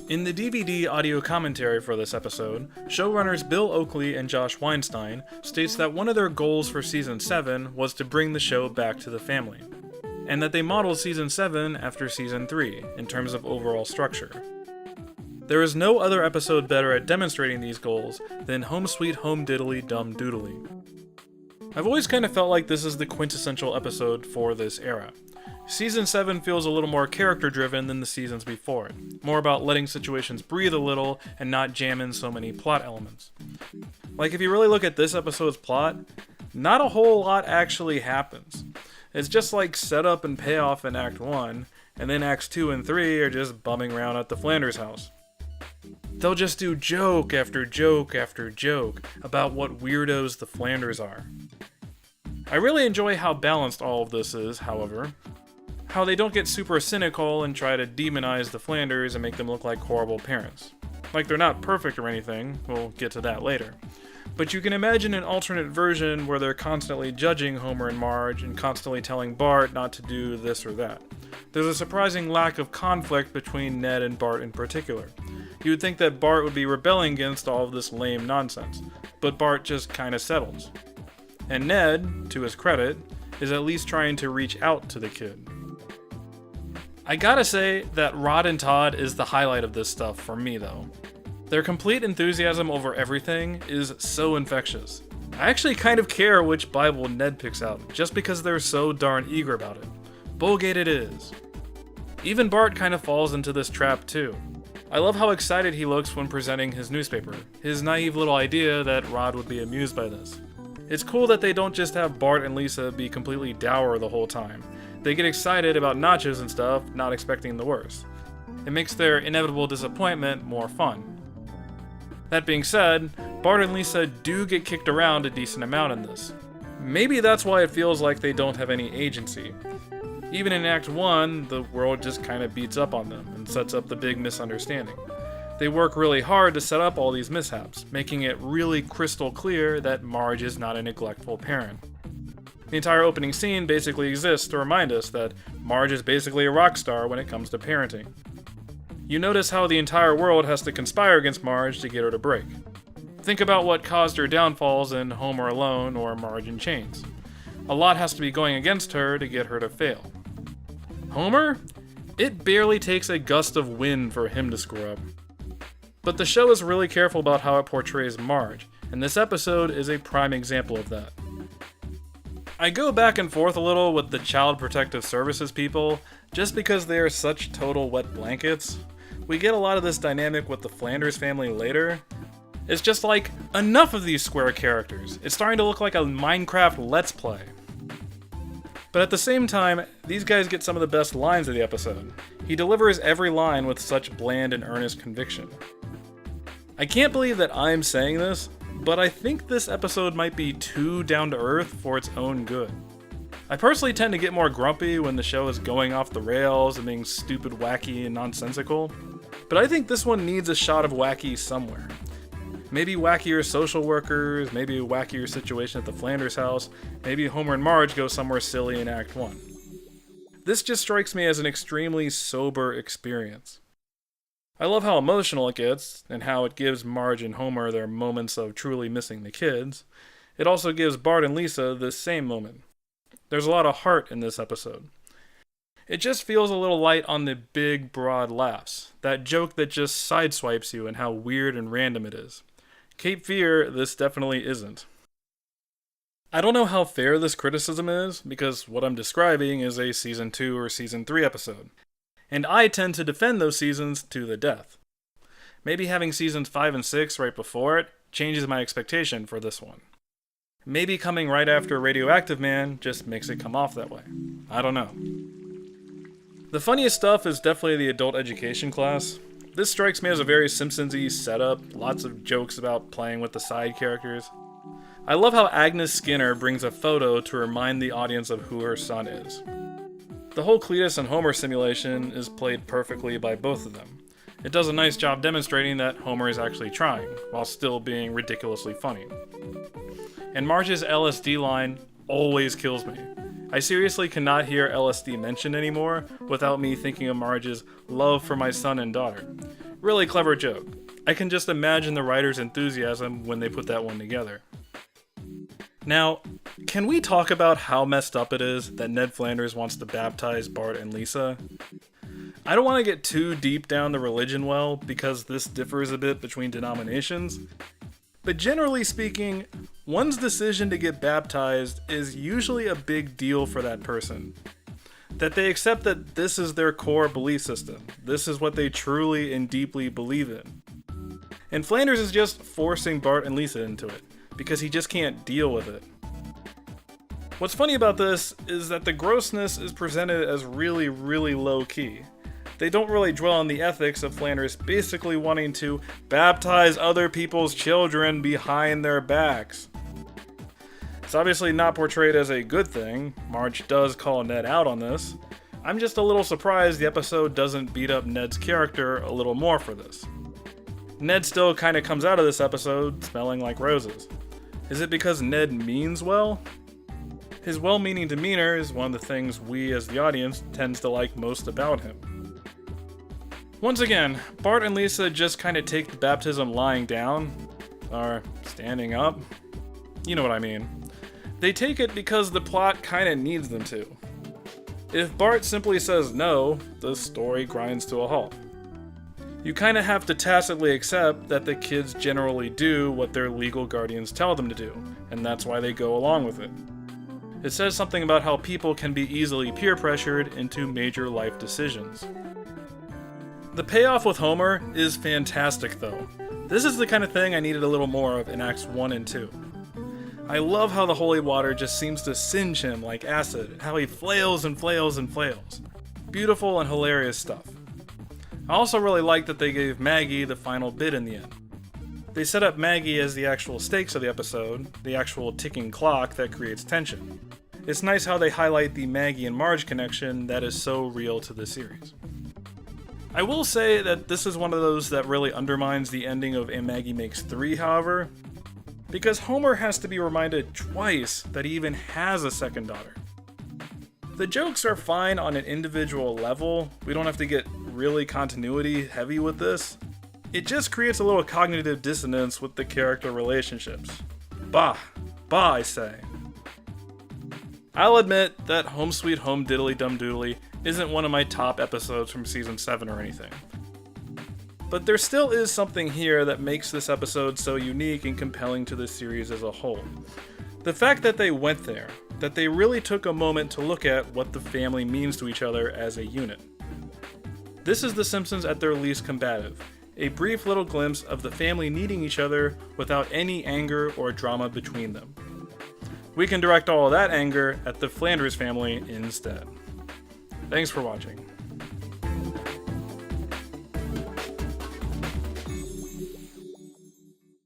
In the DVD audio commentary for this episode, showrunners Bill Oakley and Josh Weinstein states that one of their goals for Season 7 was to bring the show back to the family, and that they modeled Season 7 after Season 3 in terms of overall structure. There is no other episode better at demonstrating these goals than Home Sweet Homediddly-Dum-Doodily. I've always kind of felt like this is the quintessential episode for this era. Season 7 feels a little more character-driven than the seasons before it, more about letting situations breathe a little and not jam in so many plot elements. Like, if you really look at this episode's plot, not a whole lot actually happens. It's just like setup and payoff in Act 1, and then Acts 2 and 3 are just bumming around at the Flanders house. They'll just do joke after joke after joke about what weirdos the Flanders are. I really enjoy how balanced all of this is, however. How they don't get super cynical and try to demonize the Flanders and make them look like horrible parents. Like, they're not perfect or anything, we'll get to that later. But you can imagine an alternate version where they're constantly judging Homer and Marge and constantly telling Bart not to do this or that. There's a surprising lack of conflict between Ned and Bart in particular. You would think that Bart would be rebelling against all of this lame nonsense, but Bart just kinda settles. And Ned, to his credit, is at least trying to reach out to the kid. I gotta say that Rod and Todd is the highlight of this stuff for me though. Their complete enthusiasm over everything is so infectious. I actually kind of care which Bible Ned picks out, just because they're so darn eager about it. Bullgate it is. Even Bart kind of falls into this trap too. I love how excited he looks when presenting his newspaper, his naive little idea that Rod would be amused by this. It's cool that they don't just have Bart and Lisa be completely dour the whole time. They get excited about nachos and stuff, not expecting the worst. It makes their inevitable disappointment more fun. That being said, Bart and Lisa do get kicked around a decent amount in this. Maybe that's why it feels like they don't have any agency. Even in Act 1, the world just kind of beats up on them and sets up the big misunderstanding. They work really hard to set up all these mishaps, making it really crystal clear that Marge is not a neglectful parent. The entire opening scene basically exists to remind us that Marge is basically a rock star when it comes to parenting. You notice how the entire world has to conspire against Marge to get her to break. Think about what caused her downfalls in Homer Alone or Marge in Chains. A lot has to be going against her to get her to fail. Homer? It barely takes a gust of wind for him to screw up. But the show is really careful about how it portrays Marge, and this episode is a prime example of that. I go back and forth a little with the Child Protective Services people, just because they are such total wet blankets. We get a lot of this dynamic with the Flanders family later. It's just like, enough of these square characters. It's starting to look like a Minecraft Let's Play. But at the same time, these guys get some of the best lines of the episode. He delivers every line with such bland and earnest conviction. I can't believe that I'm saying this, but I think this episode might be too down to earth for its own good. I personally tend to get more grumpy when the show is going off the rails and being stupid, wacky, and nonsensical, but I think this one needs a shot of wacky somewhere. Maybe wackier social workers, maybe a wackier situation at the Flanders house, maybe Homer and Marge go somewhere silly in Act 1. This just strikes me as an extremely sober experience. I love how emotional it gets, and how it gives Marge and Homer their moments of truly missing the kids. It also gives Bart and Lisa this same moment. There's a lot of heart in this episode. It just feels a little light on the big, broad laughs. That joke that just sideswipes you and how weird and random it is. Cape Fear, this definitely isn't. I don't know how fair this criticism is, because what I'm describing is a Season 2 or Season 3 episode. And I tend to defend those seasons to the death. Maybe having Seasons 5 and 6 right before it changes my expectation for this one. Maybe coming right after Radioactive Man just makes it come off that way. I don't know. The funniest stuff is definitely the adult education class. This strikes me as a very Simpsons-y setup, lots of jokes about playing with the side characters. I love how Agnes Skinner brings a photo to remind the audience of who her son is. The whole Cletus and Homer simulation is played perfectly by both of them. It does a nice job demonstrating that Homer is actually trying, while still being ridiculously funny. And Marge's LSD line always kills me. I seriously cannot hear LSD mentioned anymore without me thinking of Marge's love for my son and daughter. Really clever joke. I can just imagine the writer's enthusiasm when they put that one together. Now, can we talk about how messed up it is that Ned Flanders wants to baptize Bart and Lisa? I don't want to get too deep down the religion well, because this differs a bit between denominations, but generally speaking, one's decision to get baptized is usually a big deal for that person. That they accept that this is their core belief system. This is what they truly and deeply believe in. And Flanders is just forcing Bart and Lisa into it, because he just can't deal with it. What's funny about this is that the grossness is presented as really, really low-key. They don't really dwell on the ethics of Flanders basically wanting to baptize other people's children behind their backs. It's obviously not portrayed as a good thing. Marge does call Ned out on this. I'm just a little surprised the episode doesn't beat up Ned's character a little more for this. Ned still kinda comes out of this episode smelling like roses. Is it because Ned means well? His well-meaning demeanor is one of the things we as the audience tends to like most about him. Once again, Bart and Lisa just kinda take the baptism lying down, or standing up. You know what I mean. They take it because the plot kinda needs them to. If Bart simply says no, the story grinds to a halt. You kinda have to tacitly accept that the kids generally do what their legal guardians tell them to do, and that's why they go along with it. It says something about how people can be easily peer pressured into major life decisions. The payoff with Homer is fantastic though. This is the kind of thing I needed a little more of in Acts 1 and 2. I love how the holy water just seems to singe him like acid, and how he flails and flails and flails. Beautiful and hilarious stuff. I also really like that they gave Maggie the final bit in the end. They set up Maggie as the actual stakes of the episode, the actual ticking clock that creates tension. It's nice how they highlight the Maggie and Marge connection that is so real to the series. I will say that this is one of those that really undermines the ending of And Maggie Makes 3, however, because Homer has to be reminded twice that he even has a second daughter. The jokes are fine on an individual level, we don't have to get really continuity heavy with this. It just creates a little cognitive dissonance with the character relationships. Bah, I say. I'll admit that Home Sweet Homediddly-Dum-Doodily isn't one of my top episodes from season 7 or anything. But there still is something here that makes this episode so unique and compelling to the series as a whole. The fact that they went there, that they really took a moment to look at what the family means to each other as a unit. This is The Simpsons at their least combative, a brief little glimpse of the family needing each other without any anger or drama between them. We can direct all of that anger at the Flanders family instead. Thanks for watching.